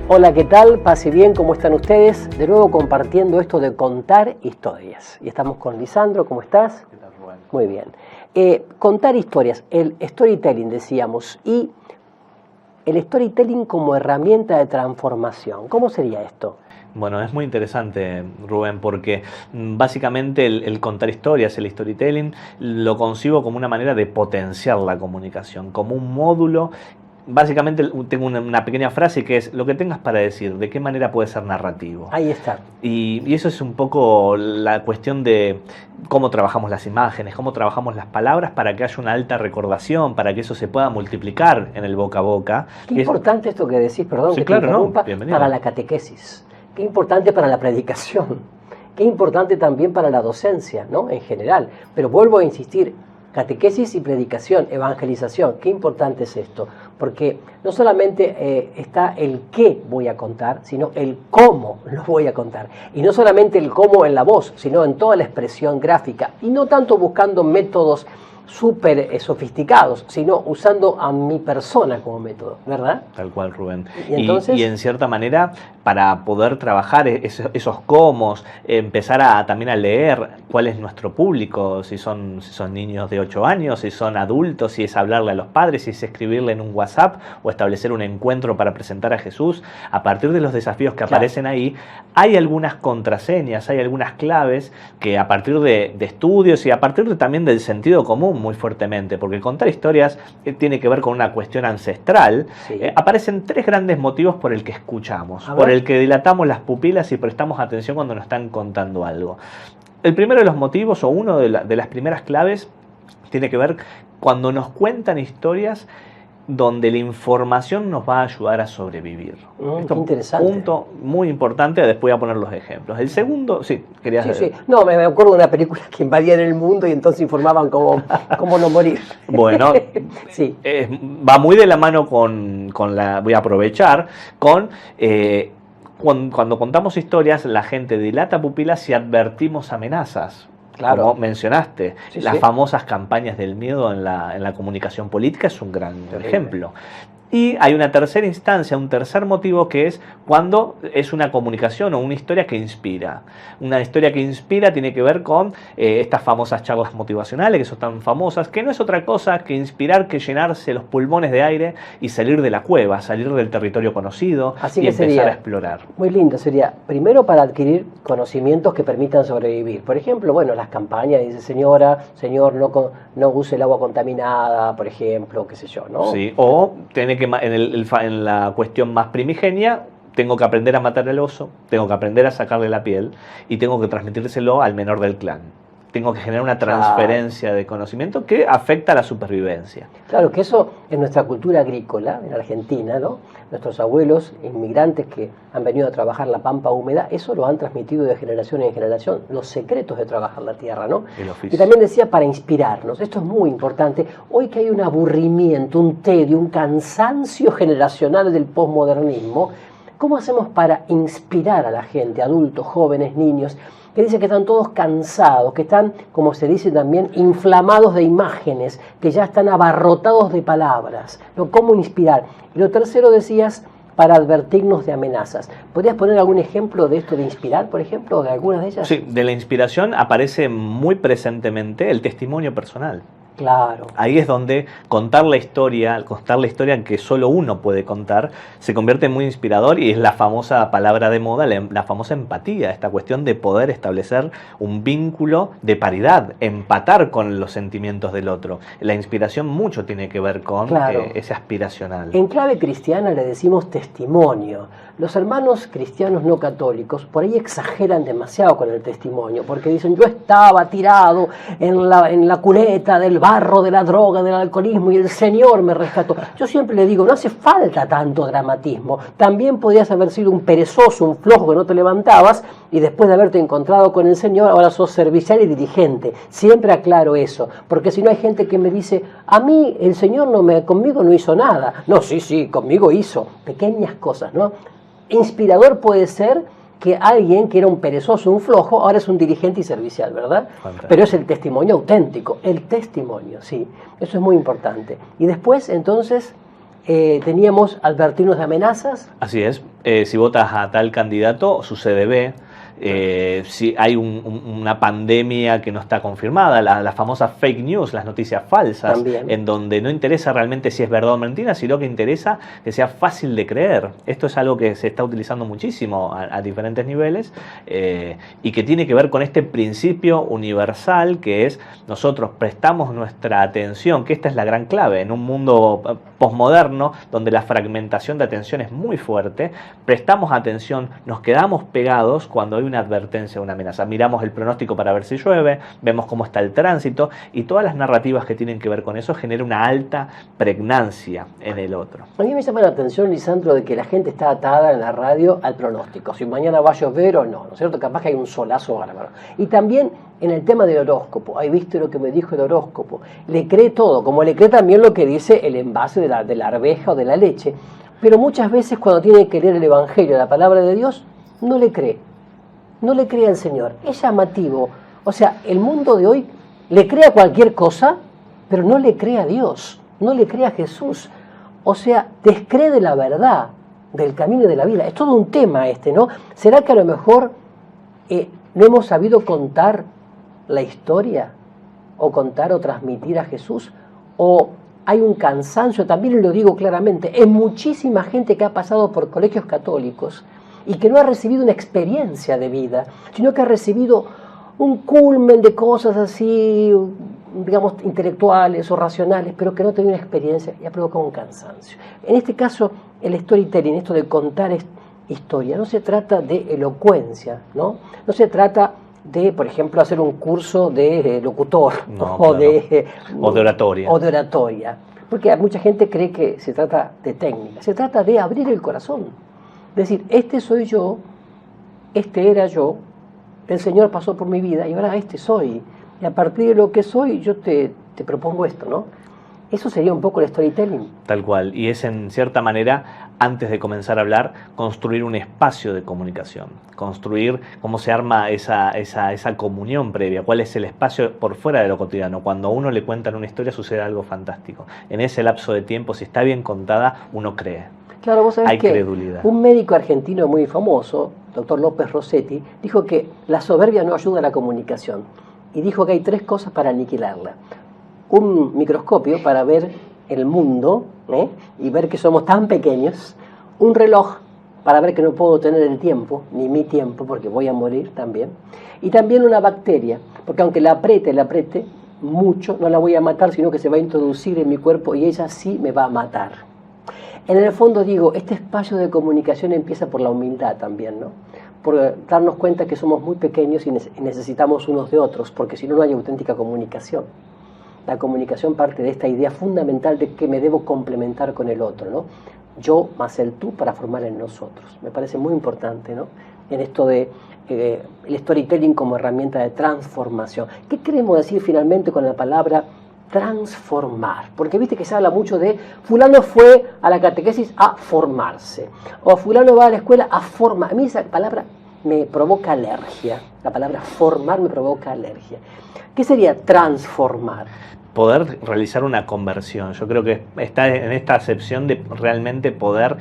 Hola, ¿qué tal? Paz y bien, ¿cómo están ustedes? De nuevo compartiendo esto de contar historias. Y estamos con Lisandro, ¿cómo estás? ¿Qué tal, Rubén? Muy bien. Contar historias, el storytelling decíamos, y el storytelling como herramienta de transformación. ¿Cómo sería esto? Bueno, es muy interesante, Rubén, porque básicamente el contar historias, el storytelling, lo concibo como una manera de potenciar la comunicación, como un módulo. Básicamente tengo una pequeña frase que es: lo que tengas para decir, ¿de qué manera puede ser narrativo? Ahí está. Y eso es un poco la cuestión de cómo trabajamos las imágenes, cómo trabajamos las palabras para que haya una alta recordación, para que eso se pueda multiplicar en el boca a boca. Qué importante esto que decís, perdón, sí, que claro, te interrumpa, bienvenido. Para la catequesis. Qué importante para la predicación. Qué importante también para la docencia, ¿no? En general. Pero vuelvo a insistir, catequesis y predicación, evangelización, qué importante es esto, porque no solamente está el qué voy a contar, sino el cómo lo voy a contar. Y no solamente el cómo en la voz, sino en toda la expresión gráfica. Y no tanto buscando métodos súper sofisticados, sino usando a mi persona como método, ¿verdad? Tal cual, Rubén. ¿Y entonces? Y en cierta manera, para poder trabajar esos cómos, empezar también a leer cuál es nuestro público, si son niños de 8 años, si son adultos, si es hablarle a los padres, si es escribirle en un WhatsApp o establecer un encuentro para presentar a Jesús. A partir de los desafíos que aparecen ahí, hay algunas contraseñas, hay algunas claves que a partir de estudios y a partir también del sentido común muy fuertemente, porque contar historias tiene que ver con una cuestión ancestral. Sí. Aparecen 3 grandes motivos por el que escuchamos, por el que dilatamos las pupilas y prestamos atención cuando nos están contando algo. El primero de los motivos, o uno de las primeras claves, tiene que ver cuando nos cuentan historias donde la información nos va a ayudar a sobrevivir. Esto es interesante. Punto muy importante, después voy a poner los ejemplos. El segundo, sí, querías decir. Sí. No, me acuerdo de una película que invadían el mundo y entonces informaban cómo no morir. Bueno, sí. Va muy de la mano con la, voy a aprovechar, cuando contamos historias, la gente dilata pupilas y advertimos amenazas. Claro. Como mencionaste, las famosas campañas del miedo en la comunicación política es un gran ejemplo. Y hay una tercera instancia, un tercer motivo, que es cuando es una comunicación o una historia que inspira. Una historia que inspira tiene que ver con estas famosas charlas motivacionales que son tan famosas, que no es otra cosa que inspirar, que llenarse los pulmones de aire y salir de la cueva, salir del territorio conocido. Así y empezar a explorar. Muy lindo, sería primero para adquirir conocimientos que permitan sobrevivir. Por ejemplo, bueno, las campañas, dice señor, no use el agua contaminada, por ejemplo, qué sé yo, ¿no? Sí, o tiene que en la cuestión más primigenia, tengo que aprender a matar al oso, tengo que aprender a sacarle la piel y tengo que transmitírselo al menor del clan. Tengo que generar una transferencia de conocimiento que afecta a la supervivencia. Claro, que eso en nuestra cultura agrícola, en Argentina, ¿no? Nuestros abuelos, inmigrantes que han venido a trabajar la pampa húmeda, eso lo han transmitido de generación en generación, los secretos de trabajar la tierra, ¿no? Y también decía para inspirarnos, esto es muy importante. Hoy que hay un aburrimiento, un tedio, un cansancio generacional del posmodernismo, ¿cómo hacemos para inspirar a la gente, adultos, jóvenes, niños, que dicen que están todos cansados, que están, como se dice también, inflamados de imágenes, que ya están abarrotados de palabras, ¿no? ¿Cómo inspirar? Y lo tercero decías, para advertirnos de amenazas. ¿Podrías poner algún ejemplo de esto de inspirar, por ejemplo, de algunas de ellas? Sí, de la inspiración aparece muy presentemente el testimonio personal. Claro. Ahí es donde contar la historia que solo uno puede contar, se convierte muy inspirador y es la famosa palabra de moda, la famosa empatía, esta cuestión de poder establecer un vínculo de paridad, empatar con los sentimientos del otro. La inspiración mucho tiene que ver con ese aspiracional. En clave cristiana le decimos testimonio. Los hermanos cristianos no católicos por ahí exageran demasiado con el testimonio, porque dicen, yo estaba tirado en la cuneta del barro, de la droga, del alcoholismo, y el Señor me rescató. Yo siempre le digo, no hace falta tanto dramatismo. También podías haber sido un perezoso, un flojo que no te levantabas, y después de haberte encontrado con el Señor, ahora sos servicial y dirigente. Siempre aclaro eso, porque si no hay gente que me dice, a mí el Señor conmigo no hizo nada. No, sí, conmigo hizo pequeñas cosas, ¿no? Inspirador puede ser que alguien que era un perezoso, un flojo, ahora es un dirigente y servicial, ¿verdad? Fantástico. Pero es el testimonio auténtico, el testimonio, sí, eso es muy importante. Y después, entonces, teníamos advertirnos de amenazas. Así es. Si votas a tal candidato, sucede B. Si hay una pandemia que no está confirmada, las famosas fake news, las noticias falsas, también, en donde no interesa realmente si es verdad o mentira, sino que interesa que sea fácil de creer. Esto es algo que se está utilizando muchísimo a diferentes niveles y que tiene que ver con este principio universal que es nosotros prestamos nuestra atención, que esta es la gran clave en un mundo posmoderno donde la fragmentación de atención es muy fuerte, prestamos atención, nos quedamos pegados cuando hay una advertencia, una amenaza. Miramos el pronóstico para ver si llueve, vemos cómo está el tránsito y todas las narrativas que tienen que ver con eso generan una alta pregnancia en el otro. A mí me llama la atención, Lisandro, de que la gente está atada en la radio al pronóstico, si mañana va a llover o no, ¿no es cierto? Capaz que hay un solazo bárbaro. Y también en el tema del horóscopo, ahí viste lo que me dijo el horóscopo, le cree todo, como le cree también lo que dice el envase de la arveja o de la leche, pero muchas veces cuando tiene que leer el Evangelio, la palabra de Dios, no le cree. No le cree al Señor. Es llamativo. O sea, el mundo de hoy le cree a cualquier cosa, pero no le cree a Dios, no le cree a Jesús. O sea, descree de la verdad, del camino de la vida. Es todo un tema ¿no? ¿Será que a lo mejor no hemos sabido contar la historia? ¿O contar o transmitir a Jesús? ¿O hay un cansancio? También lo digo claramente, es muchísima gente que ha pasado por colegios católicos y que no ha recibido una experiencia de vida, sino que ha recibido un culmen de cosas así, digamos, intelectuales o racionales, pero que no tiene una experiencia y ha provocado un cansancio. En este caso, el storytelling, esto de contar historia, no se trata de elocuencia, ¿no? No se trata de, por ejemplo, hacer un curso de locutor o de oratoria. O de oratoria, porque mucha gente cree que se trata de técnica, se trata de abrir el corazón. Decir, este soy yo, este era yo, el Señor pasó por mi vida y ahora este soy. Y a partir de lo que soy, yo te propongo esto, ¿no? Eso sería un poco el storytelling. Tal cual, y es en cierta manera, antes de comenzar a hablar, construir un espacio de comunicación, construir cómo se arma esa comunión previa, cuál es el espacio por fuera de lo cotidiano. Cuando a uno le cuentan una historia sucede algo fantástico. En ese lapso de tiempo, si está bien contada, uno cree. Claro, vos sabés que credulidad. Un médico argentino muy famoso, doctor López Rossetti, dijo que la soberbia no ayuda a la comunicación y dijo que hay 3 cosas para aniquilarla. Un microscopio para ver el mundo y ver que somos tan pequeños, un reloj para ver que no puedo tener el tiempo, ni mi tiempo, porque voy a morir también, y también una bacteria, porque aunque la apriete mucho, no la voy a matar, sino que se va a introducir en mi cuerpo y ella sí me va a matar. En el fondo digo, este espacio de comunicación empieza por la humildad también, ¿no? Por darnos cuenta que somos muy pequeños y necesitamos unos de otros, porque si no, no hay auténtica comunicación. La comunicación parte de esta idea fundamental de que me debo complementar con el otro, ¿no? Yo más el tú para formar el nosotros. Me parece muy importante, ¿no? En esto de el storytelling como herramienta de transformación. ¿Qué queremos decir finalmente con la palabra transformar? Porque viste que se habla mucho de fulano fue a la catequesis a formarse, o fulano va a la escuela a formar. A mí esa palabra me provoca alergia, la palabra formar me provoca alergia. ¿Qué sería transformar? Poder realizar una conversión. Yo creo que está en esta acepción de realmente poder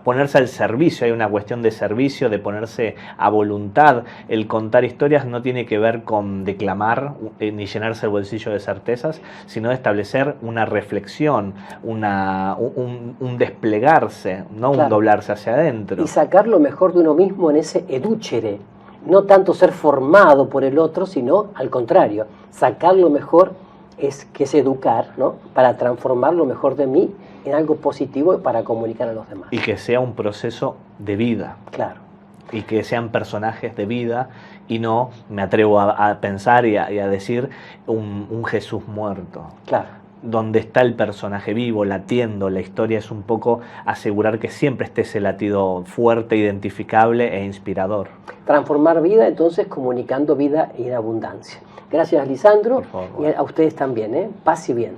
ponerse al servicio. Hay una cuestión de servicio, de ponerse a voluntad. El contar historias no tiene que ver con declamar ni llenarse el bolsillo de certezas, sino de establecer una reflexión, un desplegarse, no claro. Un doblarse hacia adentro. Y sacar lo mejor de uno mismo en ese edúchere. No tanto ser formado por el otro, sino al contrario. Sacar lo mejor es educar, ¿no? Para transformar lo mejor de mí en algo positivo para comunicar a los demás. Y que sea un proceso de vida. Claro. Y que sean personajes de vida y no, me atrevo a pensar y a decir, un Jesús muerto. Claro. Donde está el personaje vivo, latiendo. La historia es un poco asegurar que siempre esté ese latido fuerte, identificable e inspirador. Transformar vida, entonces, comunicando vida en abundancia. Gracias, Lisandro, y a ustedes también, paz y bien.